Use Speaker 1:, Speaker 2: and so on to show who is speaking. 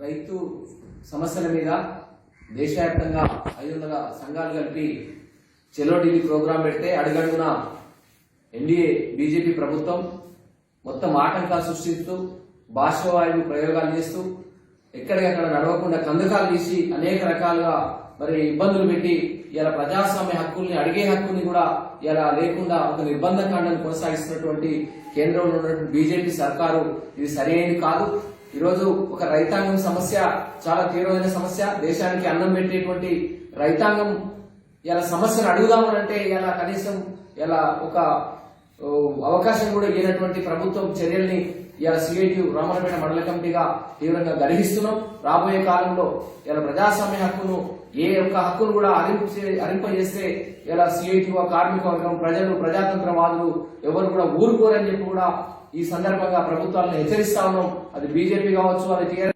Speaker 1: రైతు సమస్యల మీద దేశవ్యాప్తంగా 500 సంఘాలు కలిపి చెలో ఢిల్లీ ప్రోగ్రాం పెడితే అడుగడుగున ఎన్డీఏ బీజేపీ ప్రభుత్వం మొత్తం ఆటంకాలు సృష్టిస్తూ భాషవాయువు ప్రయోగాలు చేస్తూ ఎక్కడికక్కడ నడవకుండా కందకాలు తీసి అనేక రకాలుగా మరి ఇబ్బందులు పెట్టి ఇలా ప్రజాస్వామ్య హక్కుల్ని అడిగే హక్కుని కూడా ఇలా లేకుండా ఒక నిర్బంధకాండను కొనసాగిస్తున్నటువంటి కేంద్రంలో ఉన్నటువంటి బీజేపీ సర్కారు ఇది సరైనది కాదు. ఈరోజు ఒక రైతాంగం సమస్య చాలా తీవ్రమైన సమస్య. దేశానికి అన్నం పెట్టేటువంటి రైతాంగం ఇలా సమస్యను అడుగుదామనంటే ఇలా కనీసం ఇలా ఒక అవకాశం కూడా ఇవ్వనటువంటి ప్రభుత్వం చర్యల్ని ఇలా సిఐటి రామన్నపేట మండల కమిటీగా తీవ్రంగా గర్హిస్తున్నాం. రాబోయే కాలంలో ఇలా ప్రజాస్వామ్య హక్కును ఏ ఒక్క హక్కును కూడా అరింపజేస్తే ఇలా సిఐటి కార్మిక వర్గం ప్రజలు ప్రజాతంత్రవాదులు ఎవరు కూడా ఊరుకోరని చెప్పి కూడా ఈ సందర్భంగా ప్రభుత్వాలను హెచ్చరిస్తా ఉన్నాం. అది బీజేపీ కావచ్చు, అది